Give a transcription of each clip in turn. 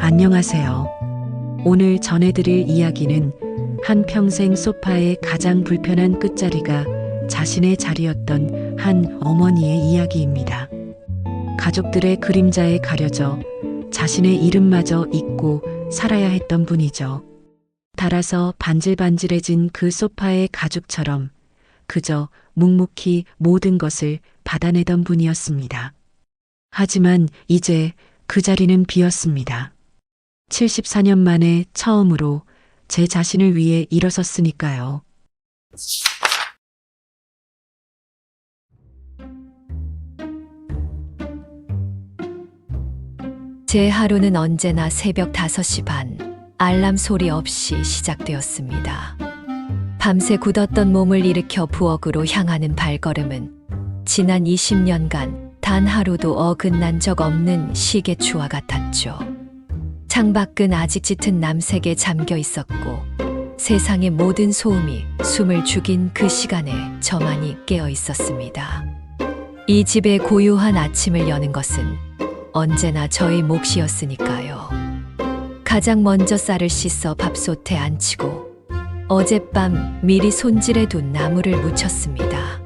안녕하세요. 오늘 전해드릴 이야기는 한평생 소파의 가장 불편한 끝자리가 자신의 자리였던 한 어머니의 이야기입니다. 가족들의 그림자에 가려져 자신의 이름마저 잊고 살아야 했던 분이죠. 닳아서 반질반질해진 그 소파의 가죽처럼 그저 묵묵히 모든 것을 받아내던 분이었습니다. 하지만 이제 그 자리는 비었습니다. 74년 만에 처음으로 제 자신을 위해 일어섰으니까요. 제 하루는 언제나 새벽 5시 반, 알람 소리 없이 시작되었습니다. 밤새 굳었던 몸을 일으켜 부엌으로 향하는 발걸음은 지난 20년간 단 하루도 어긋난 적 없는 시계추와 같았죠. 창밖은 아직 짙은 남색에 잠겨 있었고 세상의 모든 소음이 숨을 죽인 그 시간에 저만이 깨어 있었습니다. 이 집의 고요한 아침을 여는 것은 언제나 저의 몫이었으니까요. 가장 먼저 쌀을 씻어 밥솥에 앉히고 어젯밤 미리 손질해둔 나물을 무쳤습니다.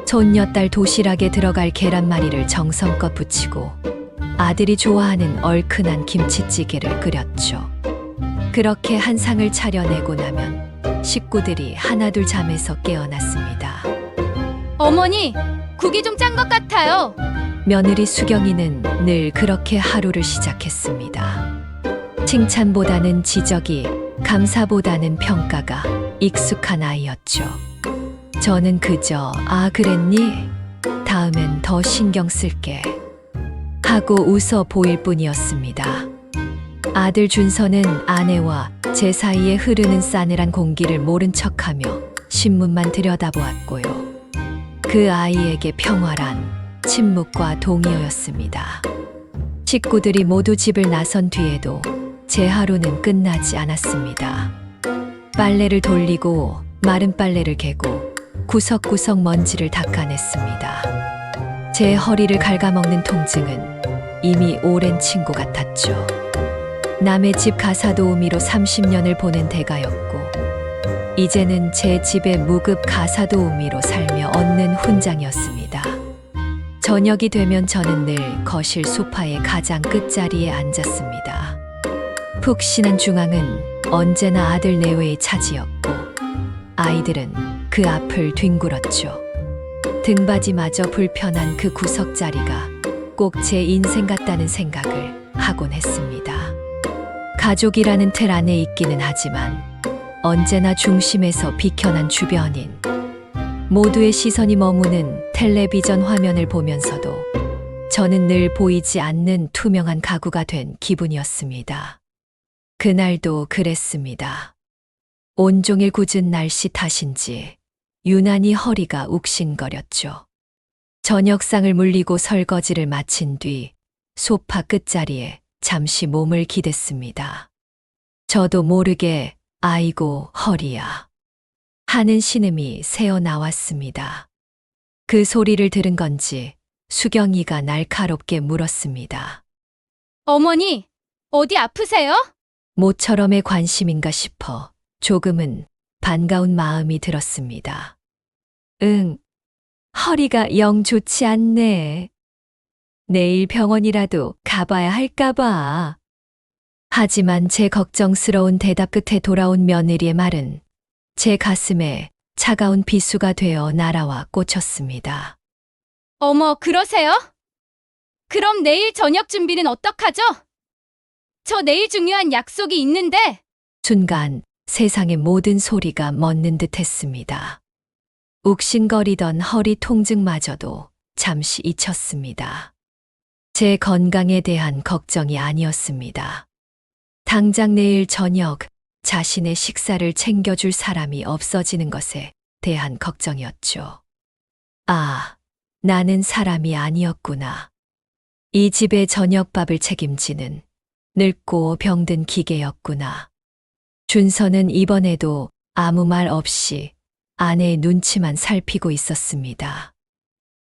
손녀딸 도시락에 들어갈 계란말이를 정성껏 부치고 아들이 좋아하는 얼큰한 김치찌개를 끓였죠. 그렇게 한 상을 차려내고 나면 식구들이 하나둘 잠에서 깨어났습니다. 어머니, 국이 좀 짠 것 같아요. 며느리 수경이는 늘 그렇게 하루를 시작했습니다. 칭찬보다는 지적이, 감사보다는 평가가 익숙한 아이였죠. 저는 그저 "아, 그랬니? 다음엔 더 신경 쓸게" 하고 웃어 보일 뿐이었습니다. 아들 준서는 아내와 제 사이에 흐르는 싸늘한 공기를 모른 척하며 신문만 들여다보았고요. 그 아이에게 평화란 침묵과 동의어였습니다. 식구들이 모두 집을 나선 뒤에도 제 하루는 끝나지 않았습니다. 빨래를 돌리고 마른 빨래를 개고 구석구석 먼지를 닦아냈습니다. 제 허리를 갉아먹는 통증은 이미 오랜 친구 같았죠. 남의 집 가사도우미로 30년을 보낸 대가였고 이제는 제 집의 무급 가사도우미로 살며 얻는 훈장이었습니다. 저녁이 되면 저는 늘 거실 소파의 가장 끝자리에 앉았습니다. 푹신한 중앙은 언제나 아들 내외의 차지였고 아이들은 그 앞을 뒹굴었죠. 등받이마저 불편한 그 구석자리가 꼭 제 인생 같다는 생각을 하곤 했습니다. 가족이라는 틀 안에 있기는 하지만 언제나 중심에서 비켜난 주변인, 모두의 시선이 머무는 텔레비전 화면을 보면서도 저는 늘 보이지 않는 투명한 가구가 된 기분이었습니다. 그날도 그랬습니다. 온종일 굳은 날씨 탓인지 유난히 허리가 욱신거렸죠. 저녁상을 물리고 설거지를 마친 뒤 소파 끝자리에 잠시 몸을 기댔습니다. 저도 모르게 "아이고 허리야" 하는 신음이 새어 나왔습니다. 그 소리를 들은 건지 수경이가 날카롭게 물었습니다. 어머니, 어디 아프세요? 모처럼의 관심인가 싶어 조금은 반가운 마음이 들었습니다. "응, 허리가 영 좋지 않네. 내일 병원이라도 가봐야 할까봐." 하지만 제 걱정스러운 대답 끝에 돌아온 며느리의 말은 제 가슴에 차가운 비수가 되어 날아와 꽂혔습니다. 어머, 그러세요? 그럼 내일 저녁 준비는 어떡하죠? 저 내일 중요한 약속이 있는데. 순간 세상의 모든 소리가 멎는 듯 했습니다. 욱신거리던 허리 통증마저도 잠시 잊혔습니다. 제 건강에 대한 걱정이 아니었습니다. 당장 내일 저녁 자신의 식사를 챙겨줄 사람이 없어지는 것에 대한 걱정이었죠. 아, 나는 사람이 아니었구나. 이 집의 저녁밥을 책임지는 늙고 병든 기계였구나. 준서는 이번에도 아무 말 없이 아내의 눈치만 살피고 있었습니다.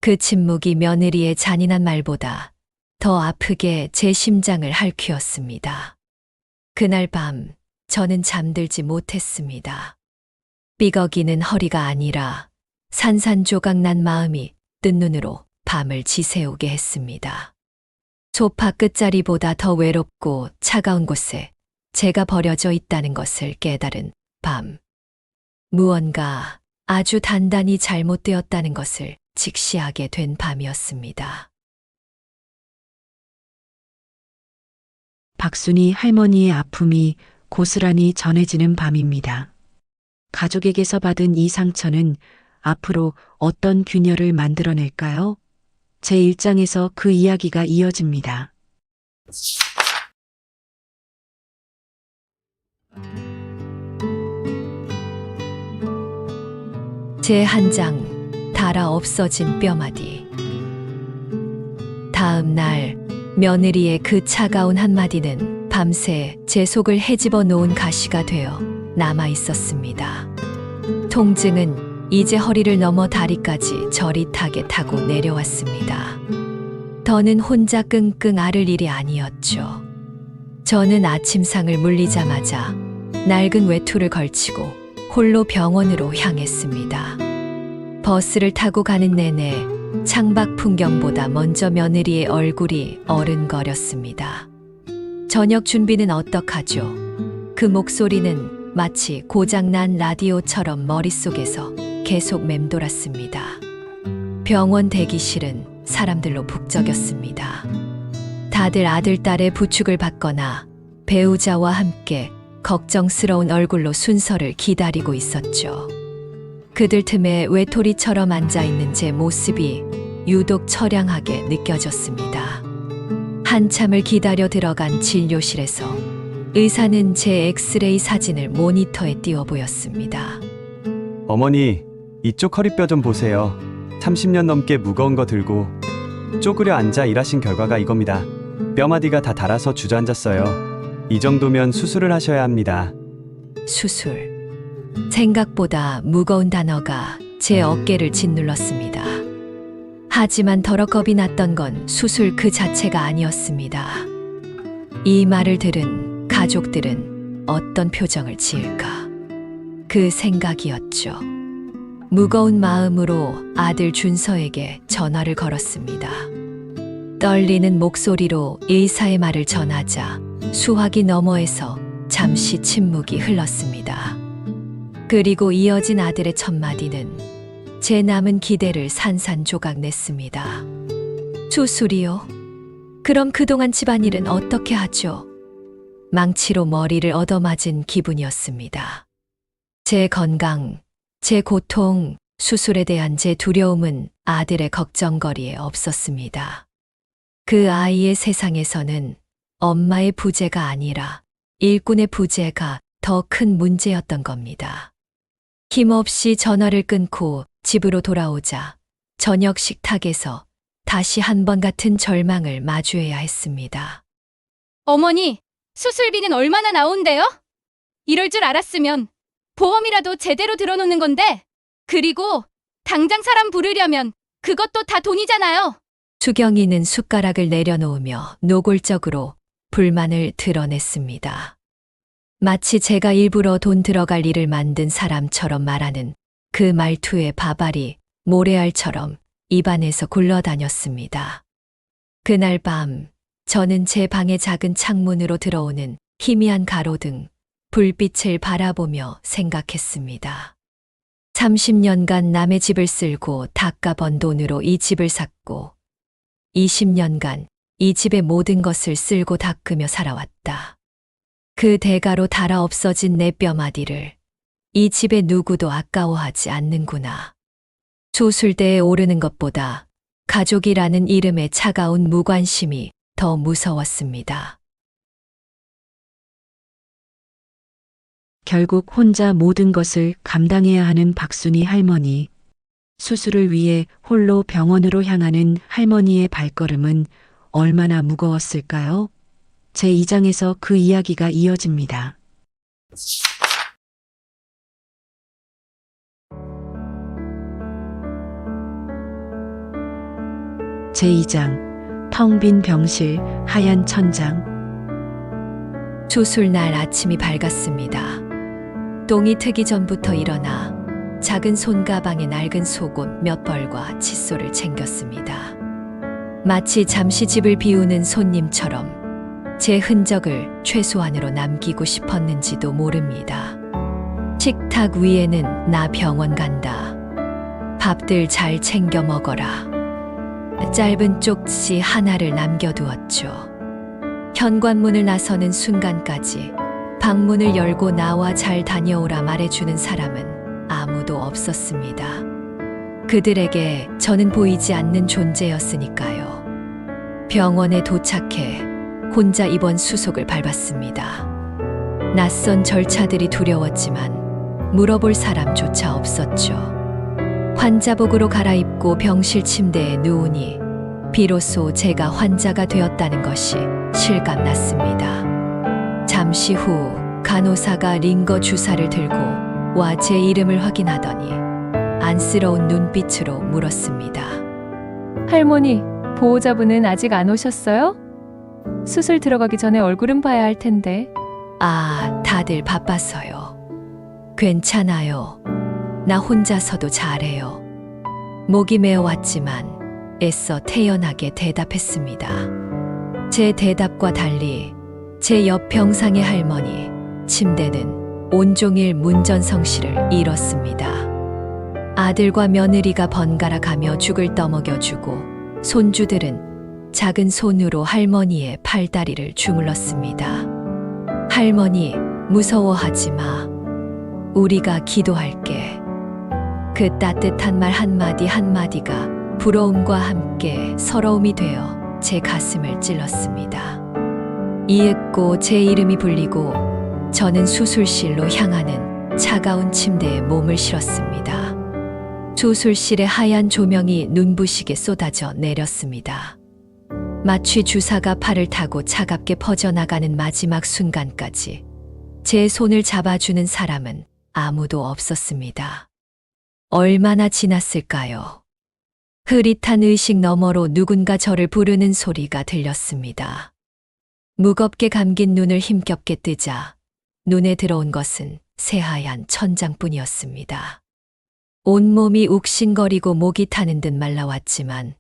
그 침묵이 며느리의 잔인한 말보다 더 아프게 제 심장을 핥히었습니다. 그날 밤 저는 잠들지 못했습니다. 삐걱이는 허리가 아니라 산산조각난 마음이 뜬 눈으로 밤을 지새우게 했습니다. 소파 끝자리보다 더 외롭고 차가운 곳에 제가 버려져 있다는 것을 깨달은 밤. 무언가 아주 단단히 잘못되었다는 것을 직시하게 된 밤이었습니다. 박순이 할머니의 아픔이 고스란히 전해지는 밤입니다. 가족에게서 받은 이 상처는 앞으로 어떤 균열을 만들어낼까요? 제 1장에서 그 이야기가 이어집니다. 제 한 장 달아 없어진 뼈마디. 다음 날 며느리의 그 차가운 한마디는 밤새 제 속을 헤집어 놓은 가시가 되어 남아 있었습니다. 통증은 이제 허리를 넘어 다리까지 저릿하게 타고 내려왔습니다. 더는 혼자 끙끙 앓을 일이 아니었죠. 저는 아침상을 물리자마자 낡은 외투를 걸치고 홀로 병원으로 향했습니다. 버스를 타고 가는 내내 창밖 풍경보다 먼저 며느리의 얼굴이 어른거렸습니다. 저녁 준비는 어떡하죠? 그 목소리는 마치 고장난 라디오처럼 머릿속에서 계속 맴돌았습니다. 병원 대기실은 사람들로 북적였습니다. 다들 아들, 딸의 부축을 받거나 배우자와 함께 걱정스러운 얼굴로 순서를 기다리고 있었죠. 그들 틈에 외톨이처럼 앉아있는 제 모습이 유독 처량하게 느껴졌습니다. 한참을 기다려 들어간 진료실에서 의사는 제 엑스레이 사진을 모니터에 띄워 보였습니다. 어머니, 이쪽 허리뼈 좀 보세요. 30년 넘게 무거운 거 들고 쪼그려 앉아 일하신 결과가 이겁니다. 뼈마디가 다 닳아서 주저앉았어요. 이 정도면 수술을 하셔야 합니다. 수술. 생각보다 무거운 단어가 제 어깨를 짓눌렀습니다. 하지만 더러 겁이 났던 건 수술 그 자체가 아니었습니다. 이 말을 들은 가족들은 어떤 표정을 지을까? 그 생각이었죠. 무거운 마음으로 아들 준서에게 전화를 걸었습니다. 떨리는 목소리로 의사의 말을 전하자 수화기 너머에서 잠시 침묵이 흘렀습니다. 그리고 이어진 아들의 첫마디는 제 남은 기대를 산산조각 냈습니다. 수술이요? 그럼 그동안 집안일은 어떻게 하죠? 망치로 머리를 얻어맞은 기분이었습니다. 제 건강, 제 고통, 수술에 대한 제 두려움은 아들의 걱정거리에 없었습니다. 그 아이의 세상에서는 엄마의 부재가 아니라 일꾼의 부재가 더 큰 문제였던 겁니다. 힘없이 전화를 끊고 집으로 돌아오자 저녁 식탁에서 다시 한 번 같은 절망을 마주해야 했습니다. 어머니, 수술비는 얼마나 나온대요? 이럴 줄 알았으면 보험이라도 제대로 들어놓는 건데. 그리고 당장 사람 부르려면 그것도 다 돈이잖아요. 수경이는 숟가락을 내려놓으며 노골적으로 불만을 드러냈습니다. 마치 제가 일부러 돈 들어갈 일을 만든 사람처럼 말하는 그 말투의 바발이 모래알처럼 입안에서 굴러다녔습니다. 그날 밤 저는 제 방의 작은 창문으로 들어오는 희미한 가로등, 불빛을 바라보며 생각했습니다. 30년간 남의 집을 쓸고 닦아 번 돈으로 이 집을 샀고 20년간 이 집의 모든 것을 쓸고 닦으며 살아왔다. 그 대가로 닳아 없어진 내 뼈마디를 이 집의 누구도 아까워하지 않는구나. 수술대에 오르는 것보다 가족이라는 이름의 차가운 무관심이 더 무서웠습니다. 결국 혼자 모든 것을 감당해야 하는 박순이 할머니. 수술을 위해 홀로 병원으로 향하는 할머니의 발걸음은 얼마나 무거웠을까요? 제 2장에서 그 이야기가 이어집니다. 제 2장 텅 빈 병실, 하얀 천장. 수술날 아침이 밝았습니다. 똥이 트기 전부터 일어나 작은 손가방에 낡은 속옷 몇 벌과 칫솔을 챙겼습니다. 마치 잠시 집을 비우는 손님처럼 제 흔적을 최소한으로 남기고 싶었는지도 모릅니다. 식탁 위에는 나 병원 간다. 밥들 잘 챙겨 먹어라. 짧은 쪽지 하나를 남겨두었죠. 현관문을 나서는 순간까지 방문을 열고 나와 잘 다녀오라 말해주는 사람은 아무도 없었습니다. 그들에게 저는 보이지 않는 존재였으니까요. 병원에 도착해 혼자 입원 수속을 밟았습니다. 낯선 절차들이 두려웠지만 물어볼 사람조차 없었죠. 환자복으로 갈아입고 병실 침대에 누우니 비로소 제가 환자가 되었다는 것이 실감났습니다. 잠시 후 간호사가 링거 주사를 들고 와 제 이름을 확인하더니 안쓰러운 눈빛으로 물었습니다. 할머니, 보호자분은 아직 안 오셨어요? 수술 들어가기 전에 얼굴은 봐야 할 텐데. 아, 다들 바빠서요. 괜찮아요. 나 혼자서도 잘해요. 목이 메어왔지만 애써 태연하게 대답했습니다. 제 대답과 달리 제 옆 병상의 할머니 침대는 온종일 문전성시를 잃었습니다. 아들과 며느리가 번갈아 가며 죽을 떠먹여주고 손주들은 작은 손으로 할머니의 팔다리를 주물렀습니다. 할머니, 무서워하지 마. 우리가 기도할게. 그 따뜻한 말 한마디 한마디가 부러움과 함께 서러움이 되어 제 가슴을 찔렀습니다. 이윽고 제 이름이 불리고 저는 수술실로 향하는 차가운 침대에 몸을 실었습니다. 수술실의 하얀 조명이 눈부시게 쏟아져 내렸습니다. 마취 주사가 팔을 타고 차갑게 퍼져나가는 마지막 순간까지 제 손을 잡아주는 사람은 아무도 없었습니다. 얼마나 지났을까요? 흐릿한 의식 너머로 누군가 저를 부르는 소리가 들렸습니다. 무겁게 감긴 눈을 힘겹게 뜨자 눈에 들어온 것은 새하얀 천장뿐이었습니다. 온몸이 욱신거리고 목이 타는 듯 말라왔지만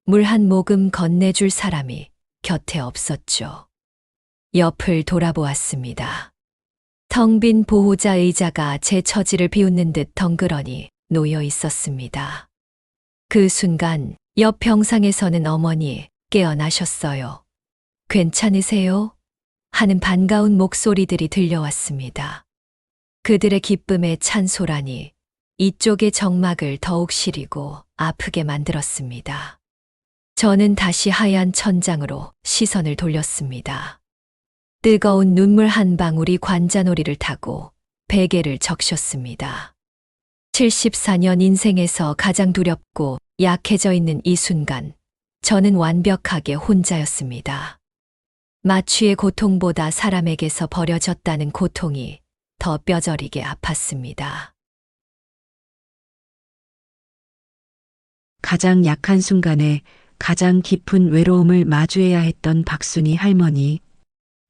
물 한 모금 건네줄 사람이 곁에 없었죠. 옆을 돌아보았습니다. 텅 빈 보호자 의자가 제 처지를 비웃는 듯 덩그러니 놓여 있었습니다. 그 순간 옆 병상에서는 어머니 깨어나셨어요. 괜찮으세요? 하는 반가운 목소리들이 들려왔습니다. 그들의 기쁨에 찬 소란이 이쪽의 정막을 더욱 시리고 아프게 만들었습니다. 저는 다시 하얀 천장으로 시선을 돌렸습니다. 뜨거운 눈물 한 방울이 관자놀이를 타고 베개를 적셨습니다. 74년 인생에서 가장 두렵고 약해져 있는 이 순간, 저는 완벽하게 혼자였습니다. 마취의 고통보다 사람에게서 버려졌다는 고통이 더 뼈저리게 아팠습니다. 가장 약한 순간에 가장 깊은 외로움을 마주해야 했던 박순이 할머니.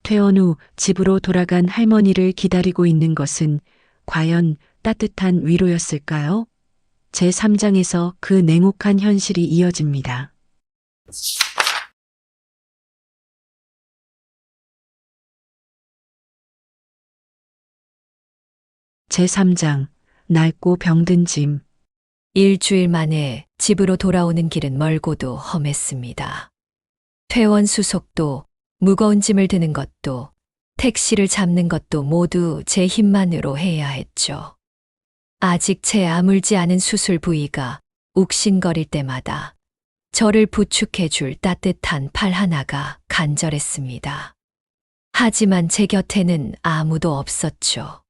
퇴원 후 집으로 돌아간 할머니를 기다리고 있는 것은 과연 따뜻한 위로였을까요? 제3장에서 그 냉혹한 현실이 이어집니다. 제3장, 낡고 병든 짐. 일주일 만에 집으로 돌아오는 길은 멀고도 험했습니다. 퇴원 수속도, 무거운 짐을 드는 것도, 택시를 잡는 것도 모두 제 힘만으로 해야 했죠. 아직 채 아물지 않은 수술 부위가 욱신거릴 때마다 저를 부축해줄 따뜻한 팔 하나가 간절했습니다. 하지만 제 곁에는 아무도 없었죠.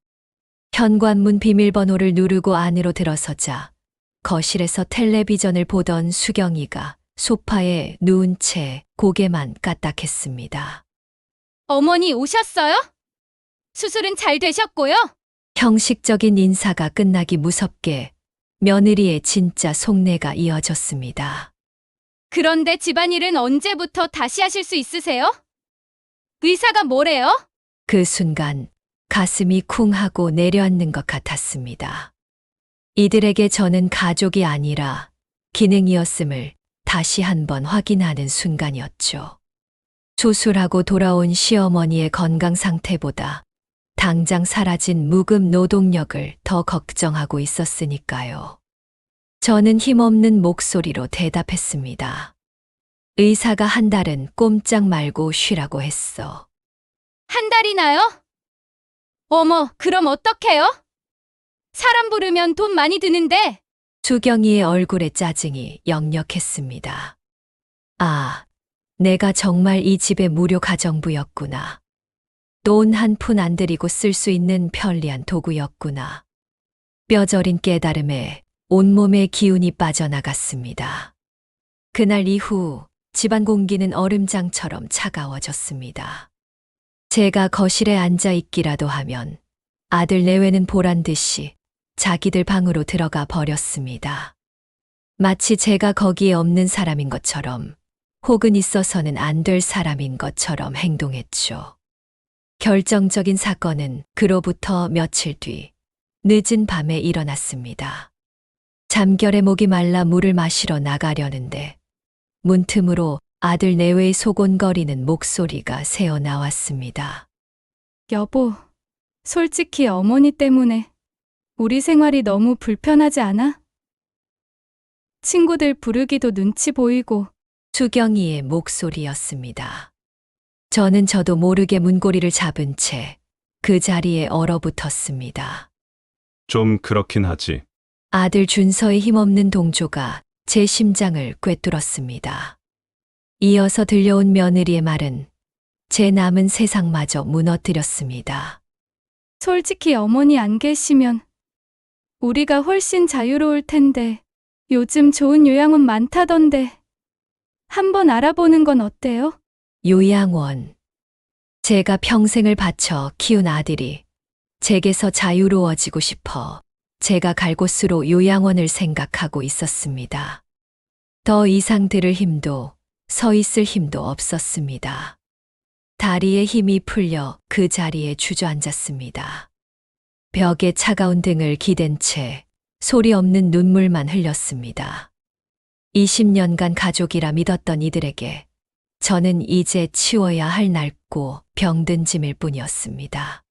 현관문 비밀번호를 누르고 안으로 들어서자 거실에서 텔레비전을 보던 수경이가 소파에 누운 채 고개만 까딱했습니다. 어머니 오셨어요? 수술은 잘 되셨고요? 형식적인 인사가 끝나기 무섭게 며느리의 진짜 속내가 이어졌습니다. 그런데 집안일은 언제부터 다시 하실 수 있으세요? 의사가 뭐래요? 그 순간 가슴이 쿵 하고 내려앉는 것 같았습니다. 이들에게 저는 가족이 아니라 기능이었음을 다시 한번 확인하는 순간이었죠. 수술하고 돌아온 시어머니의 건강 상태보다 당장 사라진 무급 노동력을 더 걱정하고 있었으니까요. 저는 힘없는 목소리로 대답했습니다. 의사가 한 달은 꼼짝 말고 쉬라고 했어. 한 달이나요? 어머, 그럼 어떡해요? 사람 부르면 돈 많이 드는데. 수경이의 얼굴에 짜증이 역력했습니다. 아, 내가 정말 이 집의 무료 가정부였구나. 돈 한 푼 안 들이고 쓸 수 있는 편리한 도구였구나. 뼈저린 깨달음에 온몸의 기운이 빠져나갔습니다. 그날 이후 집안 공기는 얼음장처럼 차가워졌습니다. 제가 거실에 앉아 있기라도 하면 아들 내외는 보란 듯이 자기들 방으로 들어가 버렸습니다. 마치 제가 거기에 없는 사람인 것처럼 혹은 있어서는 안 될 사람인 것처럼 행동했죠. 결정적인 사건은 그로부터 며칠 뒤 늦은 밤에 일어났습니다. 잠결에 목이 말라 물을 마시러 나가려는데 문틈으로 아들 내외의 소곤거리는 목소리가 새어 나왔습니다. 여보, 솔직히 어머니 때문에 우리 생활이 너무 불편하지 않아? 친구들 부르기도 눈치 보이고. 수경이의 목소리였습니다. 저도 모르게 문고리를 잡은 채 그 자리에 얼어붙었습니다. 좀 그렇긴 하지. 아들 준서의 힘없는 동조가 제 심장을 꿰뚫었습니다. 이어서 들려온 며느리의 말은 제 남은 세상마저 무너뜨렸습니다. 솔직히 어머니 안 계시면 우리가 훨씬 자유로울 텐데. 요즘 좋은 요양원 많다던데. 한번 알아보는 건 어때요? 요양원. 제가 평생을 바쳐 키운 아들이 제게서 자유로워지고 싶어 제가 갈 곳으로 요양원을 생각하고 있었습니다. 더 이상 들을 힘도 서 있을 힘도 없었습니다. 다리에 힘이 풀려 그 자리에 주저앉았습니다. 벽에 차가운 등을 기댄 채 소리 없는 눈물만 흘렸습니다. 20년간 가족이라 믿었던 이들에게 저는 이제 치워야 할 낡고 병든 짐일 뿐이었습니다.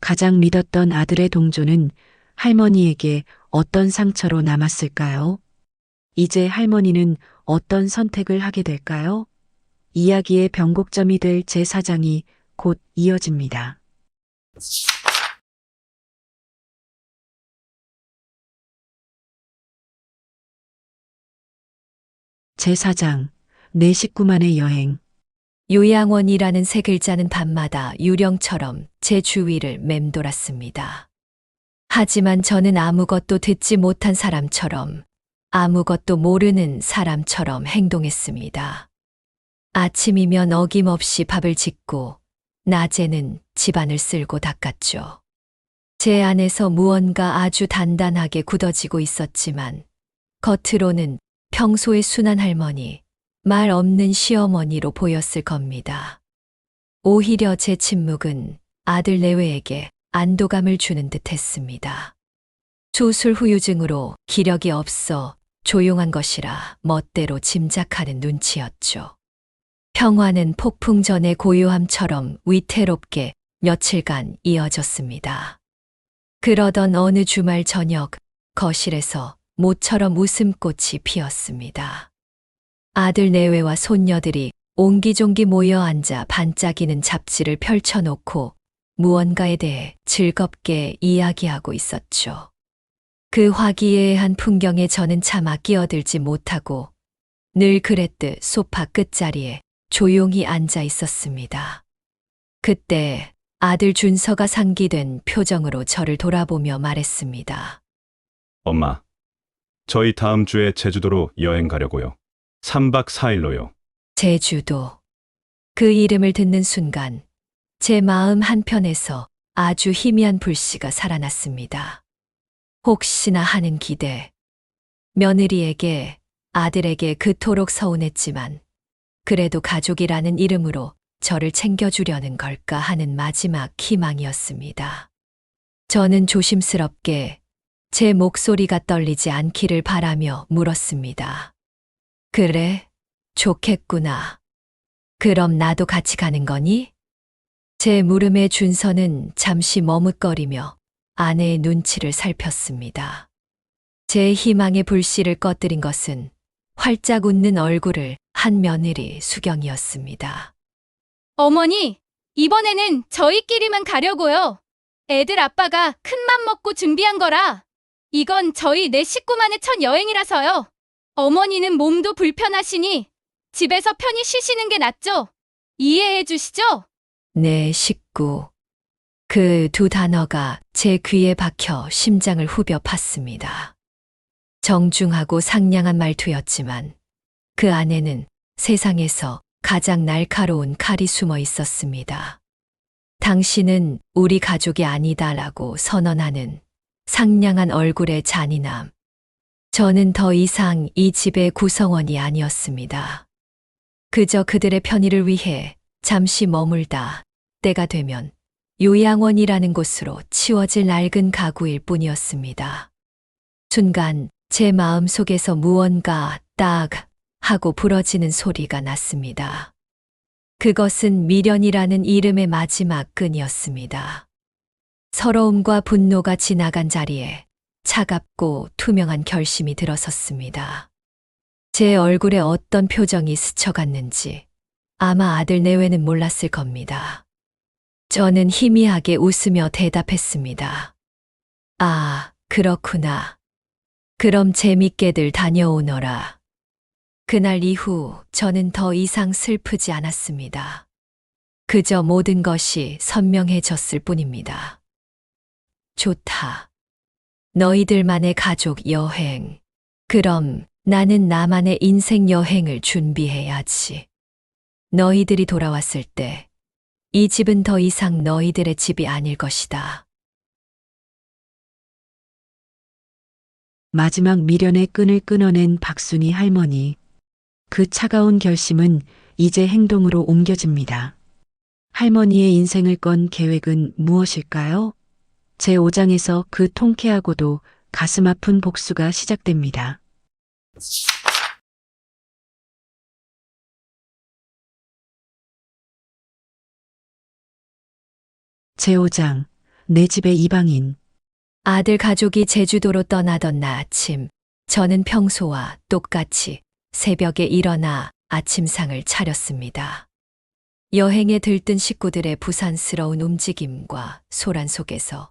가장 믿었던 아들의 동조는 할머니에게 어떤 상처로 남았을까요? 이제 할머니는 어떤 선택을 하게 될까요? 이야기의 변곡점이 될 제4장이 곧 이어집니다. 제4장 내 식구만의 여행. 요양원이라는 세 글자는 밤마다 유령처럼 제 주위를 맴돌았습니다. 하지만 저는 아무것도 듣지 못한 사람처럼, 아무것도 모르는 사람처럼 행동했습니다. 아침이면 어김없이 밥을 짓고 낮에는 집안을 쓸고 닦았죠. 제 안에서 무언가 아주 단단하게 굳어지고 있었지만 겉으로는 평소의 순한 할머니, 말 없는 시어머니로 보였을 겁니다. 오히려 제 침묵은 아들 내외에게 안도감을 주는 듯 했습니다. 수술 후유증으로 기력이 없어 조용한 것이라 멋대로 짐작하는 눈치였죠. 평화는 폭풍 전의 고요함처럼 위태롭게 며칠간 이어졌습니다. 그러던 어느 주말 저녁 거실에서 모처럼 웃음꽃이 피었습니다. 아들 내외와 손녀들이 옹기종기 모여 앉아 반짝이는 잡지를 펼쳐놓고 무언가에 대해 즐겁게 이야기하고 있었죠. 그 화기애애한 풍경에 저는 차마 끼어들지 못하고 늘 그랬듯 소파 끝자리에 조용히 앉아 있었습니다. 그때 아들 준서가 상기된 표정으로 저를 돌아보며 말했습니다. 엄마, 저희 다음 주에 제주도로 여행 가려고요. 3박 4일로요. 제주도. 그 이름을 듣는 순간 제 마음 한편에서 아주 희미한 불씨가 살아났습니다. 혹시나 하는 기대. 며느리에게, 아들에게 그토록 서운했지만 그래도 가족이라는 이름으로 저를 챙겨주려는 걸까 하는 마지막 희망이었습니다. 저는 조심스럽게 제 목소리가 떨리지 않기를 바라며 물었습니다. 그래, 좋겠구나. 그럼 나도 같이 가는 거니? 제 물음에 준서는 잠시 머뭇거리며 아내의 눈치를 살폈습니다. 제 희망의 불씨를 꺼뜨린 것은 활짝 웃는 얼굴을 한 며느리 수경이었습니다. 어머니, 이번에는 저희끼리만 가려고요. 애들 아빠가 큰 맘 먹고 준비한 거라. 이건 저희 네 식구만의 첫 여행이라서요. 어머니는 몸도 불편하시니 집에서 편히 쉬시는 게 낫죠? 이해해 주시죠? 내 식구. 그 두 단어가 제 귀에 박혀 심장을 후벼 팠습니다. 정중하고 상냥한 말투였지만 그 안에는 세상에서 가장 날카로운 칼이 숨어 있었습니다. 당신은 우리 가족이 아니다라고 선언하는 상냥한 얼굴의 잔인함. 저는 더 이상 이 집의 구성원이 아니었습니다. 그저 그들의 편의를 위해 잠시 머물다 때가 되면 요양원이라는 곳으로 치워질 낡은 가구일 뿐이었습니다. 순간 제 마음 속에서 무언가 딱 하고 부러지는 소리가 났습니다. 그것은 미련이라는 이름의 마지막 끈이었습니다. 서러움과 분노가 지나간 자리에 차갑고 투명한 결심이 들어섰습니다. 제 얼굴에 어떤 표정이 스쳐갔는지 아마 아들 내외는 몰랐을 겁니다. 저는 희미하게 웃으며 대답했습니다. 아, 그렇구나. 그럼 재밌게들 다녀오너라. 그날 이후 저는 더 이상 슬프지 않았습니다. 그저 모든 것이 선명해졌을 뿐입니다. 좋다. 너희들만의 가족 여행. 그럼 나는 나만의 인생 여행을 준비해야지. 너희들이 돌아왔을 때 이 집은 더 이상 너희들의 집이 아닐 것이다. 마지막 미련의 끈을 끊어낸 박순이 할머니. 그 차가운 결심은 이제 행동으로 옮겨집니다. 할머니의 인생을 건 계획은 무엇일까요? 제5장에서 그 통쾌하고도 가슴 아픈 복수가 시작됩니다. 제5장, 내 집의 이방인. 아들 가족이 제주도로 떠나던 날 아침, 저는 평소와 똑같이 새벽에 일어나 아침상을 차렸습니다. 여행에 들뜬 식구들의 부산스러운 움직임과 소란 속에서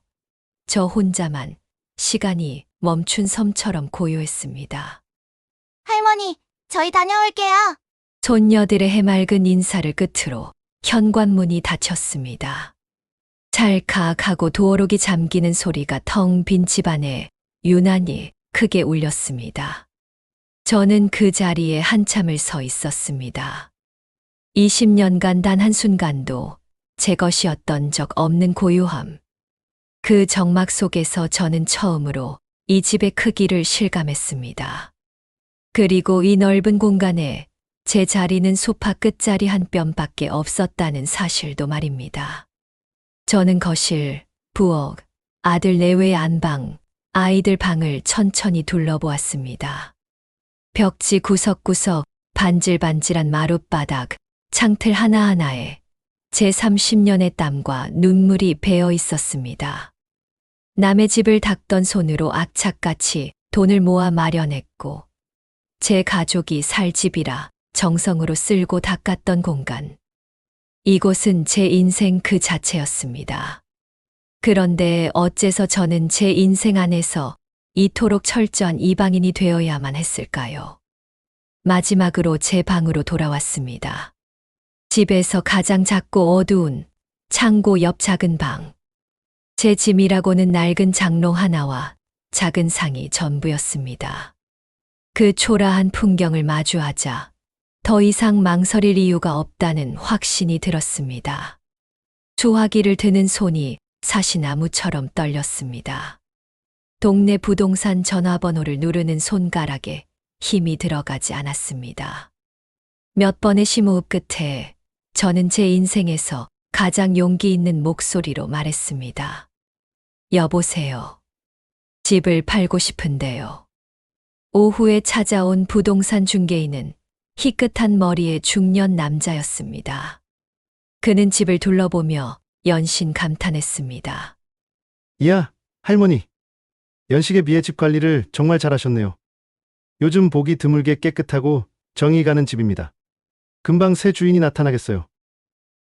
저 혼자만 시간이 멈춘 섬처럼 고요했습니다. 할머니, 저희 다녀올게요. 손녀들의 해맑은 인사를 끝으로 현관문이 닫혔습니다. 찰칵하고 도어록이 잠기는 소리가 텅 빈 집안에 유난히 크게 울렸습니다. 저는 그 자리에 한참을 서 있었습니다. 20년간 단 한순간도 제 것이었던 적 없는 고요함. 그 적막 속에서 저는 처음으로 이 집의 크기를 실감했습니다. 그리고 이 넓은 공간에 제 자리는 소파 끝자리 한 뼘밖에 없었다는 사실도 말입니다. 저는 거실, 부엌, 아들 내외의 안방, 아이들 방을 천천히 둘러보았습니다. 벽지 구석구석, 반질반질한 마룻바닥, 창틀 하나하나에 제 30년의 땀과 눈물이 배어 있었습니다. 남의 집을 닦던 손으로 악착같이 돈을 모아 마련했고, 제 가족이 살 집이라 정성으로 쓸고 닦았던 공간. 이곳은 제 인생 그 자체였습니다. 그런데 어째서 저는 제 인생 안에서 이토록 철저한 이방인이 되어야만 했을까요? 마지막으로 제 방으로 돌아왔습니다. 집에서 가장 작고 어두운 창고 옆 작은 방. 제 짐이라고는 낡은 장롱 하나와 작은 상이 전부였습니다. 그 초라한 풍경을 마주하자 더 이상 망설일 이유가 없다는 확신이 들었습니다. 소화기를 드는 손이 사시나무처럼 떨렸습니다. 동네 부동산 전화번호를 누르는 손가락에 힘이 들어가지 않았습니다. 몇 번의 심호흡 끝에 저는 제 인생에서 가장 용기 있는 목소리로 말했습니다. 여보세요. 집을 팔고 싶은데요. 오후에 찾아온 부동산 중개인은 희끗한 머리의 중년 남자였습니다. 그는 집을 둘러보며 연신 감탄했습니다. 이야, 할머니. 연식에 비해 집 관리를 정말 잘하셨네요. 요즘 보기 드물게 깨끗하고 정이 가는 집입니다. 금방 새 주인이 나타나겠어요.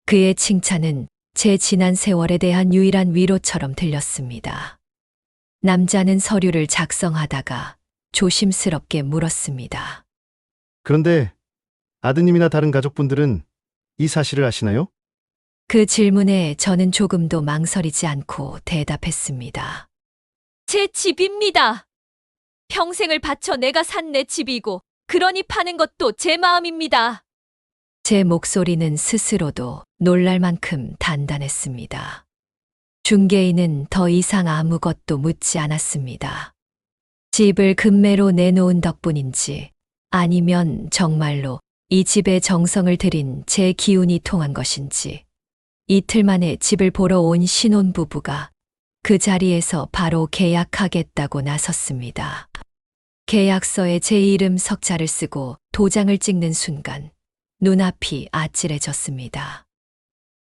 그의 칭찬은 제 지난 세월에 대한 유일한 위로처럼 들렸습니다. 남자는 서류를 작성하다가 조심스럽게 물었습니다. 그런데 아드님이나 다른 가족분들은 이 사실을 아시나요? 그 질문에 저는 조금도 망설이지 않고 대답했습니다. 제 집입니다. 평생을 바쳐 내가 산 내 집이고, 그러니 파는 것도 제 마음입니다. 제 목소리는 스스로도 놀랄 만큼 단단했습니다. 중개인은 더 이상 아무것도 묻지 않았습니다. 집을 금매로 내놓은 덕분인지, 아니면 정말로 이 집에 정성을 들인 제 기운이 통한 것인지, 이틀 만에 집을 보러 온 신혼부부가 그 자리에서 바로 계약하겠다고 나섰습니다. 계약서에 제 이름 석자를 쓰고 도장을 찍는 순간 눈앞이 아찔해졌습니다.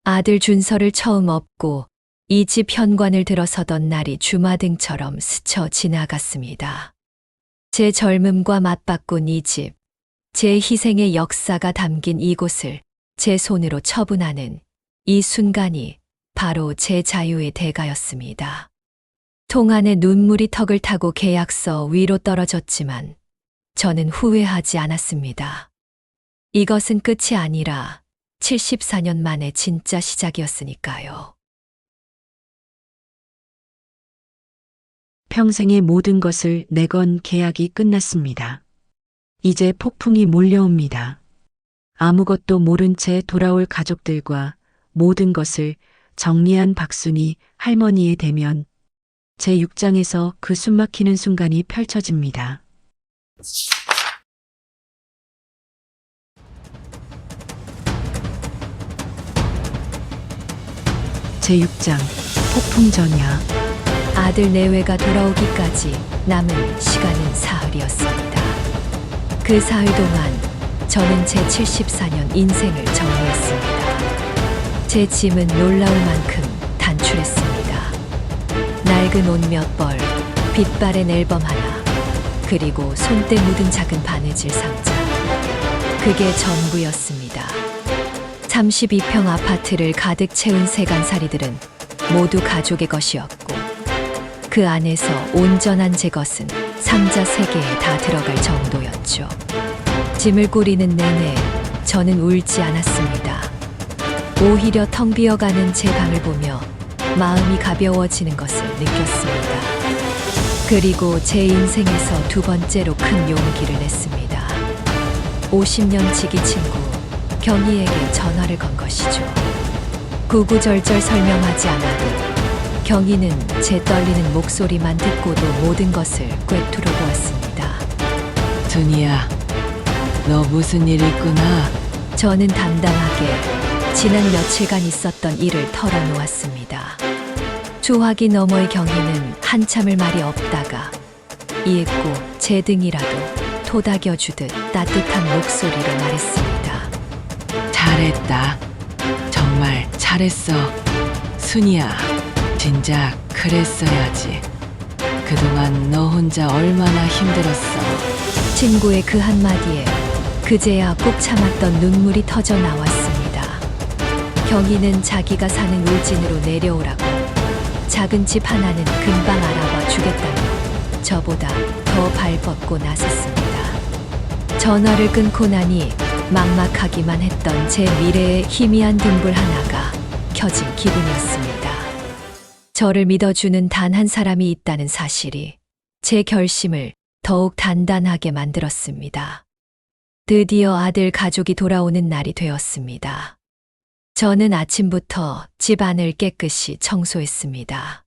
아들 준서를 처음 업고 이 집 현관을 들어서던 날이 주마등처럼 스쳐 지나갔습니다. 제 젊음과 맞바꾼 이 집, 제 희생의 역사가 담긴 이곳을 제 손으로 처분하는 이 순간이 바로 제 자유의 대가였습니다. 통 안에 눈물이 턱을 타고 계약서 위로 떨어졌지만 저는 후회하지 않았습니다. 이것은 끝이 아니라 74년 만에 진짜 시작이었으니까요. 평생의 모든 것을 내건 계약이 끝났습니다. 이제 폭풍이 몰려옵니다. 아무것도 모른 채 돌아올 가족들과 모든 것을 정리한 박순이 할머니의 대면, 제 6장에서 그 숨막히는 순간이 펼쳐집니다. 제 6장 폭풍 전야. 아들 내외가 돌아오기까지 남은 시간은 사흘이었습니다. 그 사흘 동안 저는 제 74년 인생을 정리했습니다. 제 짐은 놀라울 만큼 단출했습니다. 낡은 옷 몇 벌, 빛바랜 앨범 하나, 그리고 손때 묻은 작은 바느질 상자. 그게 전부였습니다. 32평 아파트를 가득 채운 세간살이들은 모두 가족의 것이었고, 그 안에서 온전한 제 것은 상자 3개에 다 들어갈 정도였죠. 짐을 꾸리는 내내 저는 울지 않았습니다. 오히려 텅 비어가는 제 방을 보며 마음이 가벼워지는 것을 느꼈습니다. 그리고 제 인생에서 두 번째로 큰 용기를 냈습니다. 50년 지기 친구 경희에게 전화를 건 것이죠. 구구절절 설명하지 않아도 경희는 제 떨리는 목소리만 듣고도 모든 것을 꿰뚫어 보았습니다. 준이야, 너 무슨 일 있구나. 저는 담담하게 지난 며칠간 있었던 일을 털어놓았습니다. 조화기 너머의 경희는 한참을 말이 없다가 이윽고 제 등이라도 토닥여주듯 따뜻한 목소리로 말했습니다. 잘했다. 정말 잘했어. 순이야, 진작 그랬어야지. 그동안 너 혼자 얼마나 힘들었어. 친구의 그 한마디에 그제야 꾹 참았던 눈물이 터져 나왔습니다. 경희는 자기가 사는 울진으로 내려오라고, 작은 집 하나는 금방 알아봐 주겠다며 저보다 더 발벗고 나섰습니다. 전화를 끊고 나니 막막하기만 했던 제 미래의 희미한 등불 하나가 켜진 기분이었습니다. 저를 믿어주는 단 한 사람이 있다는 사실이 제 결심을 더욱 단단하게 만들었습니다. 드디어 아들 가족이 돌아오는 날이 되었습니다. 저는 아침부터 집 안을 깨끗이 청소했습니다.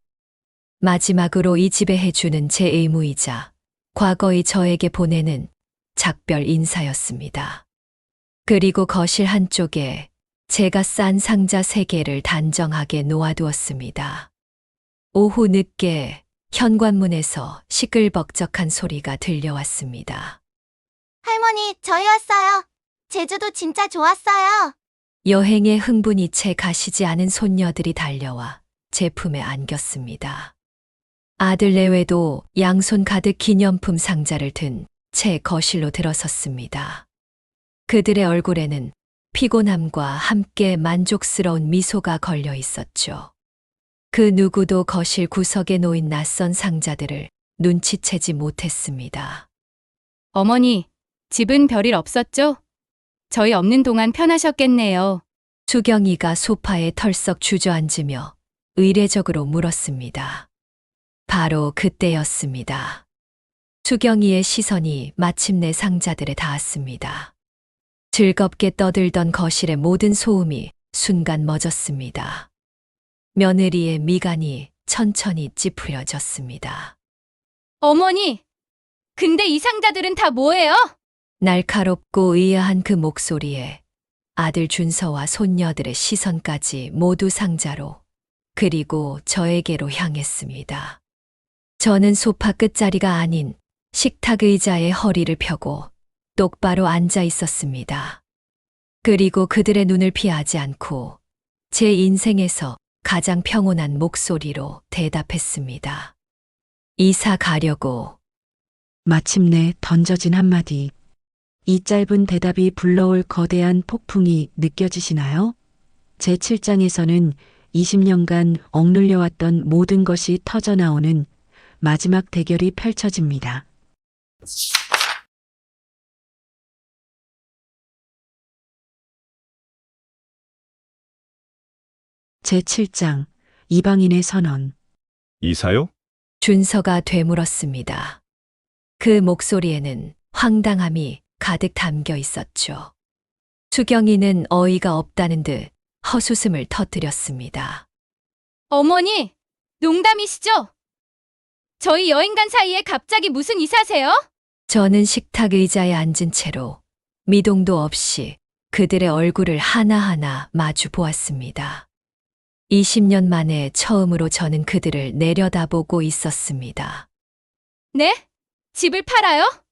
마지막으로 이 집에 해주는 제 의무이자 과거의 저에게 보내는 작별 인사였습니다. 그리고 거실 한쪽에 제가 싼 상자 3개를 단정하게 놓아두었습니다. 오후 늦게 현관문에서 시끌벅적한 소리가 들려왔습니다. 할머니, 저희 왔어요. 제주도 진짜 좋았어요. 여행에 흥분이 채 가시지 않은 손녀들이 달려와 제 품에 안겼습니다. 아들 내외도 양손 가득 기념품 상자를 든 채 거실로 들어섰습니다. 그들의 얼굴에는 피곤함과 함께 만족스러운 미소가 걸려 있었죠. 그 누구도 거실 구석에 놓인 낯선 상자들을 눈치채지 못했습니다. 어머니, 집은 별일 없었죠? 저희 없는 동안 편하셨겠네요. 수경이가 소파에 털썩 주저앉으며 의례적으로 물었습니다. 바로 그때였습니다. 수경이의 시선이 마침내 상자들에 닿았습니다. 즐겁게 떠들던 거실의 모든 소음이 순간 멎었습니다. 며느리의 미간이 천천히 찌푸려졌습니다. 어머니, 근데 이 상자들은 다 뭐예요? 날카롭고 의아한 그 목소리에 아들 준서와 손녀들의 시선까지 모두 상자로 그리고 저에게로 향했습니다. 저는 소파 끝자리가 아닌 식탁 의자에 허리를 펴고 똑바로 앉아 있었습니다. 그리고 그들의 눈을 피하지 않고 제 인생에서 가장 평온한 목소리로 대답했습니다. 이사 가려고. 마침내 던져진 한마디. 이 짧은 대답이 불러올 거대한 폭풍이 느껴지시나요? 제7장에서는 20년간 억눌려왔던 모든 것이 터져나오는 마지막 대결이 펼쳐집니다. 제7장 이방인의 선언. 이사요? 준서가 되물었습니다. 그 목소리에는 황당함이 가득 담겨 있었죠. 수경이는 어이가 없다는 듯 헛웃음을 터뜨렸습니다. 어머니, 농담이시죠? 저희 여행 간 사이에 갑자기 무슨 이사세요? 저는 식탁 의자에 앉은 채로 미동도 없이 그들의 얼굴을 하나하나 마주 보았습니다. 20년 만에 처음으로 저는 그들을 내려다보고 있었습니다. 네? 집을 팔아요?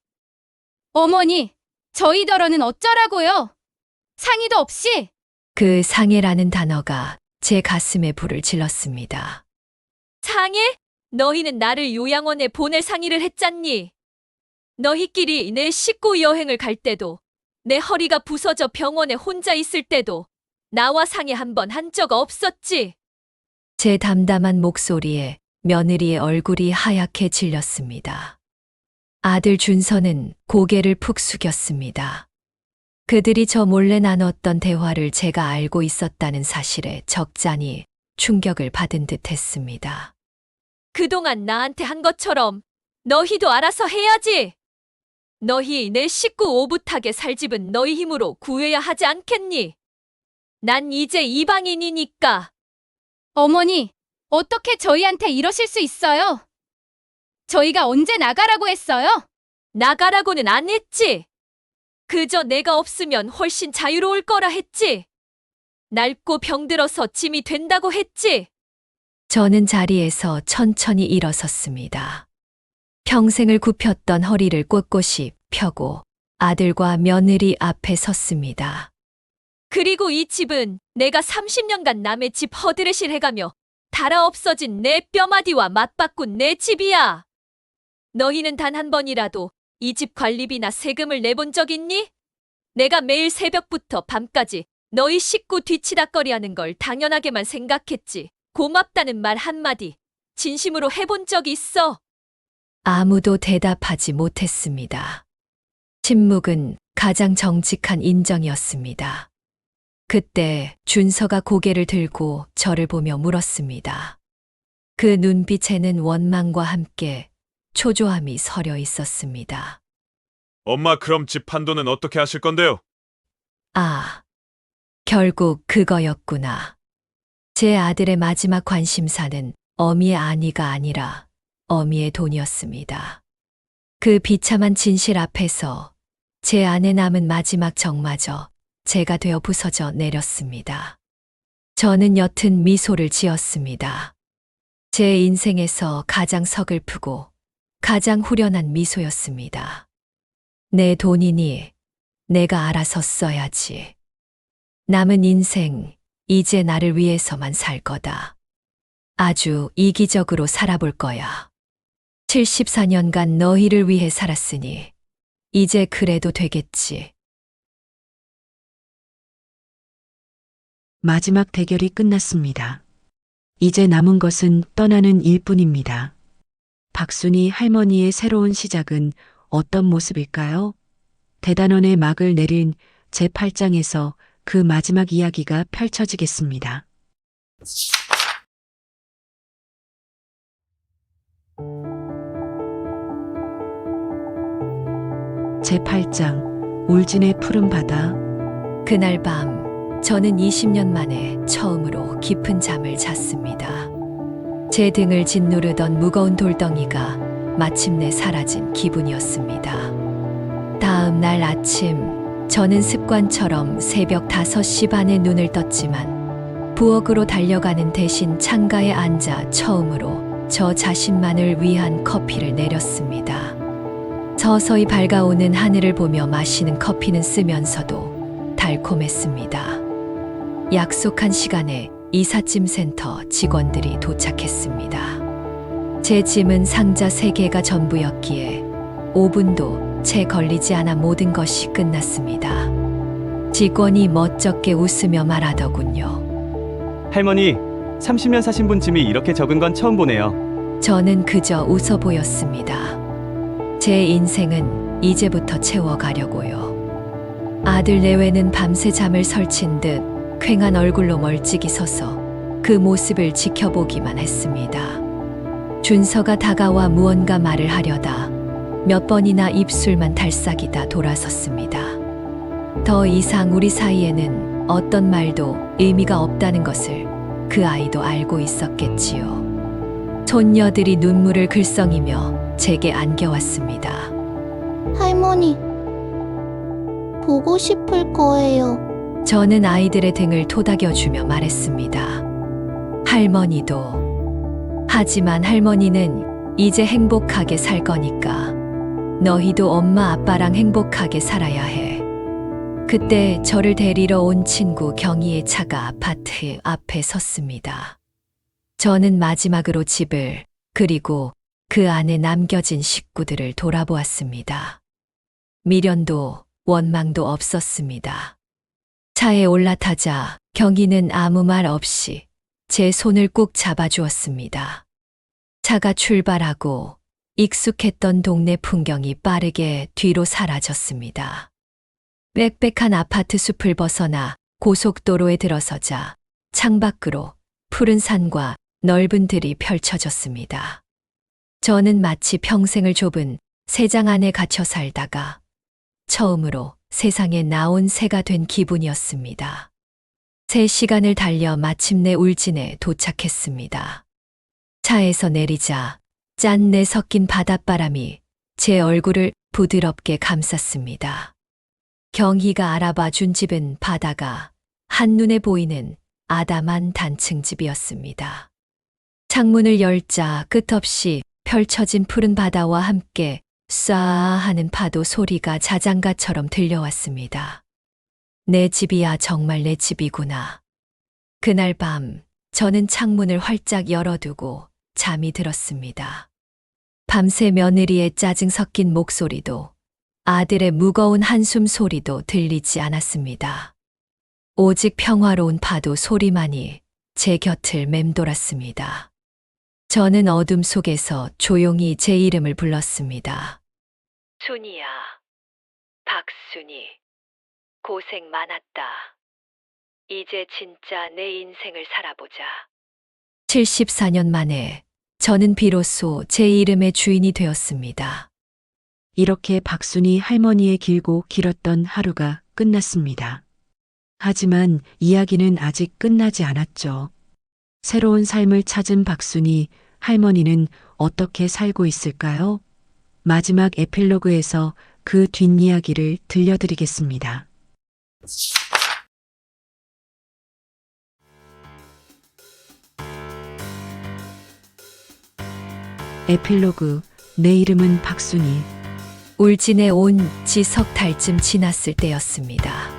어머니, 저희더러는 어쩌라고요? 상의도 없이? 그 상해라는 단어가 제 가슴에 불을 질렀습니다. 상해? 너희는 나를 요양원에 보낼 상의를 했잖니. 너희끼리 내 식구 여행을 갈 때도, 내 허리가 부서져 병원에 혼자 있을 때도 나와 상의 한 번 한 적 없었지. 제 담담한 목소리에 며느리의 얼굴이 하얗게 질렸습니다. 아들 준서는 고개를 푹 숙였습니다. 그들이 저 몰래 나눴던 대화를 제가 알고 있었다는 사실에 적잖이 충격을 받은 듯 했습니다. 그동안 나한테 한 것처럼 너희도 알아서 해야지. 너희 내 식구 오붓하게 살 집은 너희 힘으로 구해야 하지 않겠니? 난 이제 이방인이니까. 어머니, 어떻게 저희한테 이러실 수 있어요? 저희가 언제 나가라고 했어요? 나가라고는 안 했지. 그저 내가 없으면 훨씬 자유로울 거라 했지. 낡고 병들어서 짐이 된다고 했지. 저는 자리에서 천천히 일어섰습니다. 평생을 굽혔던 허리를 꼿꼿이 펴고 아들과 며느리 앞에 섰습니다. 그리고 이 집은 내가 30년간 남의 집 허드렛일 해가며 달아 없어진 내 뼈마디와 맞바꾼 내 집이야. 너희는 단 한 번이라도 이 집 관리비나 세금을 내본 적 있니? 내가 매일 새벽부터 밤까지 너희 식구 뒤치다꺼리하는 걸 당연하게만 생각했지. 고맙다는 말 한마디 진심으로 해본 적 있어? 아무도 대답하지 못했습니다. 침묵은 가장 정직한 인정이었습니다. 그때 준서가 고개를 들고 저를 보며 물었습니다. 그 눈빛에는 원망과 함께 초조함이 서려 있었습니다. 엄마, 그럼 집 판도는 어떻게 하실 건데요? 아, 결국 그거였구나. 제 아들의 마지막 관심사는 어미의 아니가 아니라 어미의 돈이었습니다. 그 비참한 진실 앞에서 제 안에 남은 마지막 정마저 제가 되어 부서져 내렸습니다. 저는 옅은 미소를 지었습니다. 제 인생에서 가장 서글프고 가장 후련한 미소였습니다. 내 돈이니 내가 알아서 써야지. 남은 인생, 이제 나를 위해서만 살 거다. 아주 이기적으로 살아볼 거야. 74년간 너희를 위해 살았으니 이제 그래도 되겠지. 마지막 대결이 끝났습니다. 이제 남은 것은 떠나는 일뿐입니다. 박순이 할머니의 새로운 시작은 어떤 모습일까요? 대단원의 막을 내린 제8장에서 그 마지막 이야기가 펼쳐지겠습니다. 제8장 울진의 푸른 바다. 그날 밤 저는 20년 만에 처음으로 깊은 잠을 잤습니다. 제 등을 짓누르던 무거운 돌덩이가 마침내 사라진 기분이었습니다. 다음 날 아침 저는 습관처럼 새벽 5시 반에 눈을 떴지만 부엌으로 달려가는 대신 창가에 앉아 처음으로 저 자신만을 위한 커피를 내렸습니다. 서서히 밝아오는 하늘을 보며 마시는 커피는 쓰면서도 달콤했습니다. 약속한 시간에 이삿짐 센터 직원들이 도착했습니다. 제 짐은 상자 3개가 전부였기에 5분도 채 걸리지 않아 모든 것이 끝났습니다. 직원이 멋쩍게 웃으며 말하더군요. 할머니, 30년 사신 분 짐이 이렇게 적은 건 처음 보네요. 저는 그저 웃어 보였습니다. 제 인생은 이제부터 채워가려고요. 아들 내외는 밤새 잠을 설친 듯 퀭한 얼굴로 멀찍이 서서 그 모습을 지켜보기만 했습니다. 준서가 다가와 무언가 말을 하려다 몇 번이나 입술만 달싹이다 돌아섰습니다. 더 이상 우리 사이에는 어떤 말도 의미가 없다는 것을 그 아이도 알고 있었겠지요. 손녀들이 눈물을 글썽이며 제게 안겨왔습니다. 할머니, 보고 싶을 거예요. 저는 아이들의 등을 토닥여주며 말했습니다. 할머니도. 하지만 할머니는 이제 행복하게 살 거니까 너희도 엄마 아빠랑 행복하게 살아야 해. 그때 저를 데리러 온 친구 경희의 차가 아파트 앞에 섰습니다. 저는 마지막으로 집을 그리고 그 안에 남겨진 식구들을 돌아보았습니다. 미련도 원망도 없었습니다. 차에 올라타자 경희는 아무 말 없이 제 손을 꾹 잡아주었습니다. 차가 출발하고 익숙했던 동네 풍경이 빠르게 뒤로 사라졌습니다. 빽빽한 아파트 숲을 벗어나 고속도로에 들어서자 창밖으로 푸른 산과 넓은 들이 펼쳐졌습니다. 저는 마치 평생을 좁은 새장 안에 갇혀 살다가 처음으로 세상에 나온 새가 된 기분이었습니다. 3시간을 달려 마침내 울진에 도착했습니다. 차에서 내리자 짠내 섞인 바닷바람이 제 얼굴을 부드럽게 감쌌습니다. 경희가 알아봐 준 집은 바다가 한눈에 보이는 아담한 단층 집이었습니다. 창문을 열자 끝없이 펼쳐진 푸른 바다와 함께 쏴 하는 파도 소리가 자장가처럼 들려왔습니다. 내 집이야 정말 내 집이구나. 그날 밤 저는 창문을 활짝 열어두고 잠이 들었습니다. 밤새 며느리의 짜증 섞인 목소리도 아들의 무거운 한숨 소리도 들리지 않았습니다. 오직 평화로운 파도 소리만이 제 곁을 맴돌았습니다. 저는 어둠 속에서 조용히 제 이름을 불렀습니다. 순이야, 박순이, 고생 많았다. 이제 진짜 내 인생을 살아보자. 74년 만에 저는 비로소 제 이름의 주인이 되었습니다. 이렇게 박순이 할머니의 길고 길었던 하루가 끝났습니다. 하지만 이야기는 아직 끝나지 않았죠. 새로운 삶을 찾은 박순이 할머니는 어떻게 살고 있을까요? 마지막 에필로그에서 그 뒷이야기를 들려드리겠습니다. 에필로그. 내 이름은 박순이. 울진에 온 지 석 달쯤 지났을 때였습니다.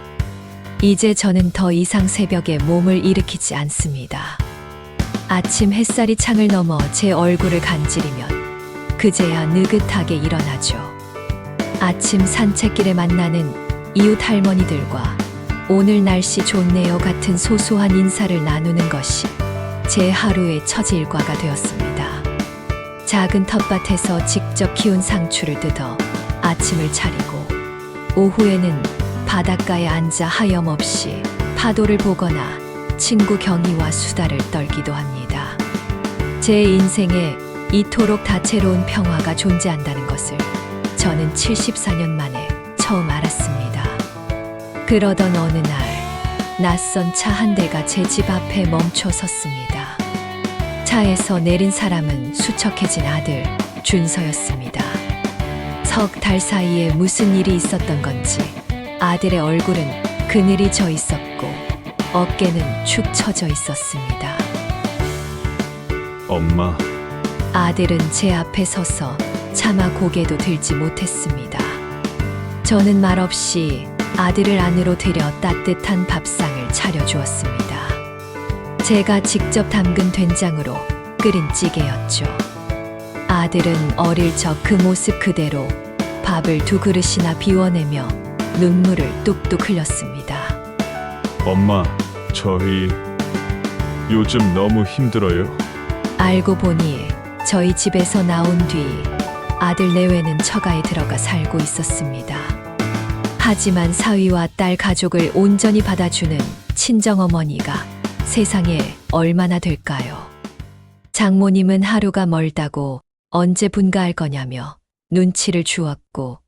이제 저는 더 이상 새벽에 몸을 일으키지 않습니다. 아침 햇살이 창을 넘어 제 얼굴을 간지리면 그제야 느긋하게 일어나죠. 아침 산책길에 만나는 이웃 할머니들과 오늘 날씨 좋네요 같은 소소한 인사를 나누는 것이 제 하루의 첫 일과가 되었습니다. 작은 텃밭에서 직접 키운 상추를 뜯어 아침을 차리고 오후에는 바닷가에 앉아 하염없이 파도를 보거나 친구 경희와 수다를 떨기도 합니다. 제 인생에 이토록 다채로운 평화가 존재한다는 것을 저는 74년 만에 처음 알았습니다. 그러던 어느 날 낯선 차 한 대가 제 집 앞에 멈춰 섰습니다. 차에서 내린 사람은 수척해진 아들 준서였습니다. 석 달 사이에 무슨 일이 있었던 건지 아들의 얼굴은 그늘이 져 있었고 어깨는 축 처져 있었습니다. 엄마, 아들은 제 앞에 서서 차마 고개도 들지 못했습니다. 저는 말없이 아들을 안으로 들여 따뜻한 밥상을 차려주었습니다. 제가 직접 담근 된장으로 끓인 찌개였죠. 아들은 어릴 적 그 모습 그대로 밥을 2그릇이나 비워내며 눈물을 뚝뚝 흘렸습니다. 엄마, 저희 요즘 너무 힘들어요. 알고 보니 저희 집에서 나온 뒤 아들 내외는 처가에 들어가 살고 있었습니다. 하지만 사위와 딸 가족을 온전히 받아주는 친정어머니가 세상에 얼마나 될까요? 장모님은 하루가 멀다고 언제 분가할 거냐며 눈치를 주었고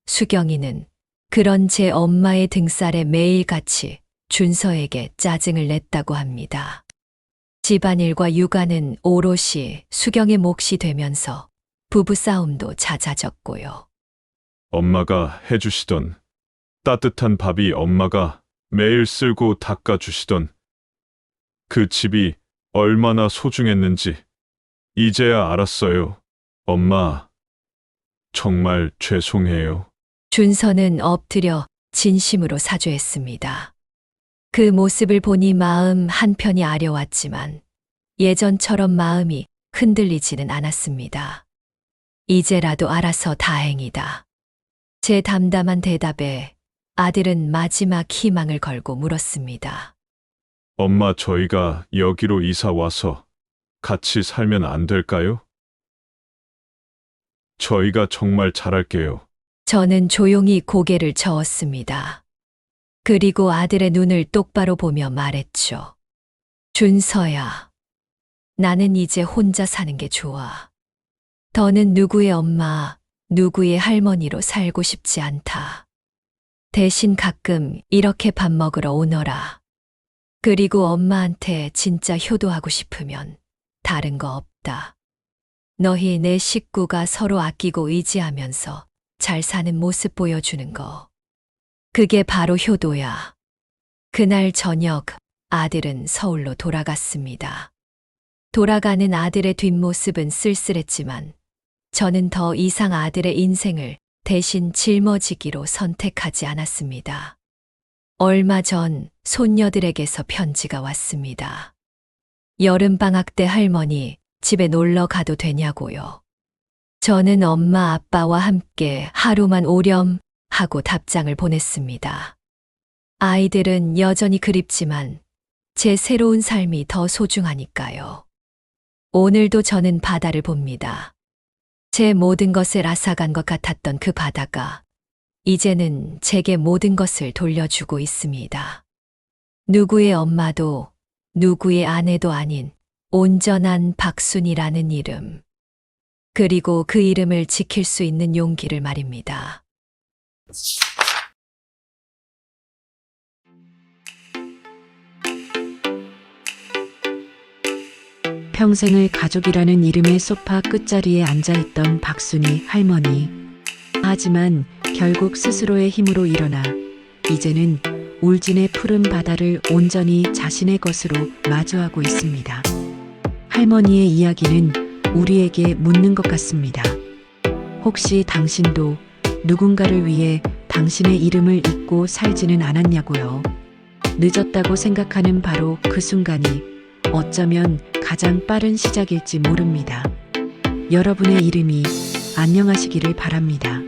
수경이는 그런 제 엄마의 등살에 매일같이 준서에게 짜증을 냈다고 합니다. 집안일과 육아는 오롯이 수경의 몫이 되면서 부부싸움도 잦아졌고요. 엄마가 해주시던 따뜻한 밥이 엄마가 매일 쓸고 닦아주시던 그 집이 얼마나 소중했는지 이제야 알았어요. 엄마, 정말 죄송해요. 준서는 엎드려 진심으로 사죄했습니다. 그 모습을 보니 마음 한편이 아려왔지만 예전처럼 마음이 흔들리지는 않았습니다. 이제라도 알아서 다행이다. 제 담담한 대답에 아들은 마지막 희망을 걸고 물었습니다. 엄마, 저희가 여기로 이사 와서 같이 살면 안 될까요? 저희가 정말 잘할게요. 저는 조용히 고개를 저었습니다. 그리고 아들의 눈을 똑바로 보며 말했죠. 준서야, 나는 이제 혼자 사는 게 좋아. 더는 누구의 엄마, 누구의 할머니로 살고 싶지 않다. 대신 가끔 이렇게 밥 먹으러 오너라. 그리고 엄마한테 진짜 효도하고 싶으면 다른 거 없다. 너희 내 식구가 서로 아끼고 의지하면서 잘 사는 모습 보여주는 거. 그게 바로 효도야. 그날 저녁 아들은 서울로 돌아갔습니다. 돌아가는 아들의 뒷모습은 쓸쓸했지만 저는 더 이상 아들의 인생을 대신 짊어지기로 선택하지 않았습니다. 얼마 전 손녀들에게서 편지가 왔습니다. 여름방학 때 할머니 집에 놀러 가도 되냐고요. 저는 엄마 아빠와 함께 하루만 오렴 하고 답장을 보냈습니다. 아이들은 여전히 그립지만 제 새로운 삶이 더 소중하니까요. 오늘도 저는 바다를 봅니다. 제 모든 것을 앗아간 것 같았던 그 바다가 이제는 제게 모든 것을 돌려주고 있습니다. 누구의 엄마도 누구의 아내도 아닌 온전한 박순이라는 이름. 그리고 그 이름을 지킬 수 있는 용기를 말입니다. 평생을 가족이라는 이름의 소파 끝자리에 앉아있던 박순이 할머니. 하지만 결국 스스로의 힘으로 일어나 이제는 울진의 푸른 바다를 온전히 자신의 것으로 마주하고 있습니다. 할머니의 이야기는 우리에게 묻는 것 같습니다. 혹시 당신도 누군가를 위해 당신의 이름을 잊고 살지는 않았냐고요. 늦었다고 생각하는 바로 그 순간이 어쩌면 가장 빠른 시작일지 모릅니다. 여러분의 이름이 안녕하시기를 바랍니다.